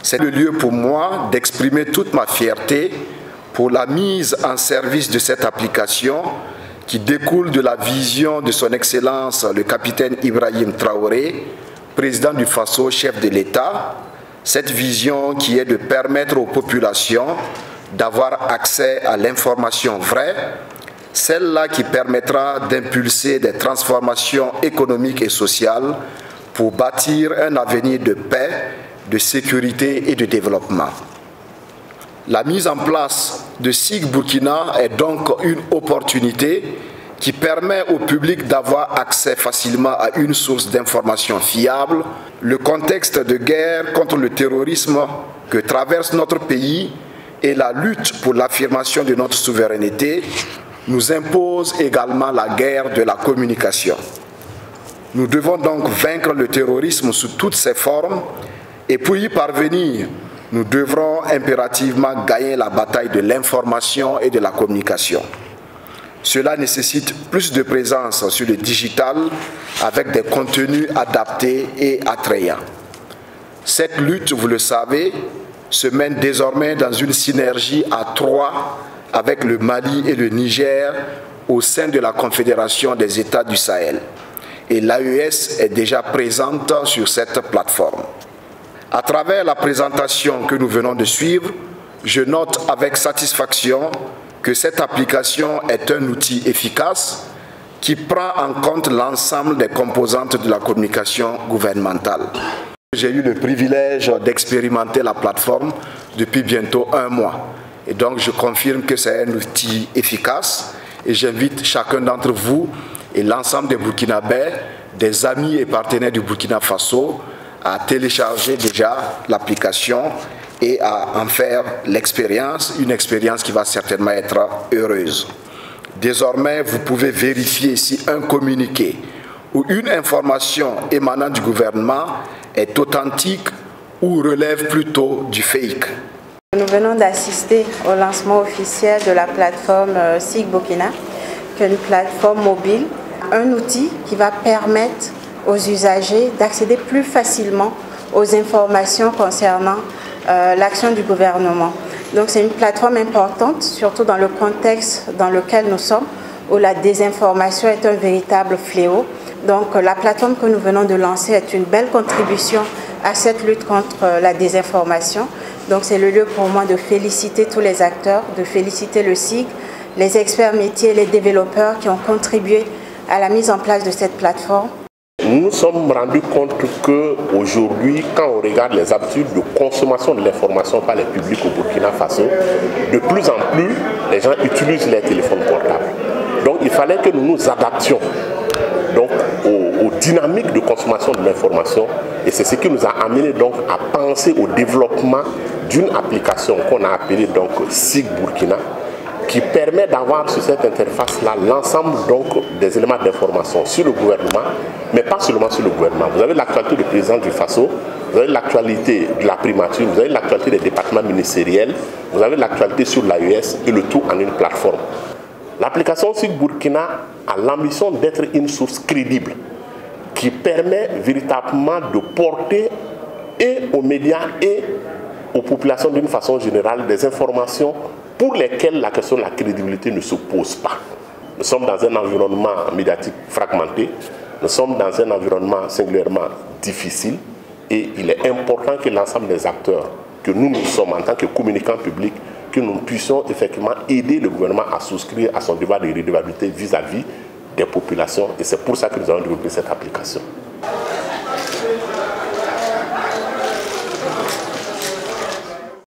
C'est le lieu pour moi d'exprimer toute ma fierté pour la mise en service de cette application qui découle de la vision de son Excellence le capitaine Ibrahim Traoré, président du Faso, chef de l'État. Cette vision qui est de permettre aux populations d'avoir accès à l'information vraie, celle-là qui permettra d'impulser des transformations économiques et sociales pour bâtir un avenir de paix, de sécurité et de développement. La mise en place de SIG Burkina est donc une opportunité qui permet au public d'avoir accès facilement à une source d'information fiable. Le contexte de guerre contre le terrorisme que traverse notre pays et la lutte pour l'affirmation de notre souveraineté nous impose également la guerre de la communication. Nous devons donc vaincre le terrorisme sous toutes ses formes et pour y parvenir, nous devrons impérativement gagner la bataille de l'information et de la communication. Cela nécessite plus de présence sur le digital avec des contenus adaptés et attrayants. Cette lutte, vous le savez, se mène désormais dans une synergie à 3 avec le Mali et le Niger au sein de la Confédération des États du Sahel. Et l'AES est déjà présente sur cette plateforme. À travers la présentation que nous venons de suivre, je note avec satisfaction que cette application est un outil efficace qui prend en compte l'ensemble des composantes de la communication gouvernementale. J'ai eu le privilège d'expérimenter la plateforme depuis bientôt 1 mois. Et donc je confirme que c'est un outil efficace et j'invite chacun d'entre vous et l'ensemble des Burkinabés, des amis et partenaires du Burkina Faso à télécharger déjà l'application et à en faire l'expérience, une expérience qui va certainement être heureuse. Désormais, vous pouvez vérifier si un communiqué ou une information émanant du gouvernement est authentique ou relève plutôt du fake. Nous venons d'assister au lancement officiel de la plateforme SIG Burkina, qui est une plateforme mobile, un outil qui va permettre aux usagers d'accéder plus facilement aux informations concernant l'action du gouvernement. Donc c'est une plateforme importante, surtout dans le contexte dans lequel nous sommes, où la désinformation est un véritable fléau. Donc la plateforme que nous venons de lancer est une belle contribution à cette lutte contre la désinformation. Donc c'est le lieu pour moi de féliciter tous les acteurs, de féliciter le SIG, les experts métiers, les développeurs qui ont contribué à la mise en place de cette plateforme. Nous nous sommes rendus compte qu'aujourd'hui, quand on regarde les habitudes de consommation de l'information par les publics au Burkina Faso, de plus en plus, les gens utilisent les téléphones portables. Donc il fallait que nous nous adaptions donc, aux dynamiques de consommation de l'information et c'est ce qui nous a amené donc à penser au développement d'une application qu'on a appelée donc SIG Burkina, qui permet d'avoir sur cette interface-là l'ensemble donc des éléments d'information sur le gouvernement, mais pas seulement sur le gouvernement. Vous avez l'actualité du président du Faso, vous avez l'actualité de la primature, vous avez l'actualité des départements ministériels, vous avez l'actualité sur l'AES et le tout en une plateforme. L'application SIG Burkina a l'ambition d'être une source crédible qui permet véritablement de porter et aux médias et aux populations d'une façon générale des informations pour lesquelles la question de la crédibilité ne se pose pas. Nous sommes dans un environnement médiatique fragmenté, nous sommes dans un environnement singulièrement difficile et il est important que l'ensemble des acteurs, que nous sommes en tant que communicants publics, que nous puissions effectivement aider le gouvernement à souscrire à son devoir de redevabilité vis-à-vis des populations et c'est pour ça que nous avons développé cette application.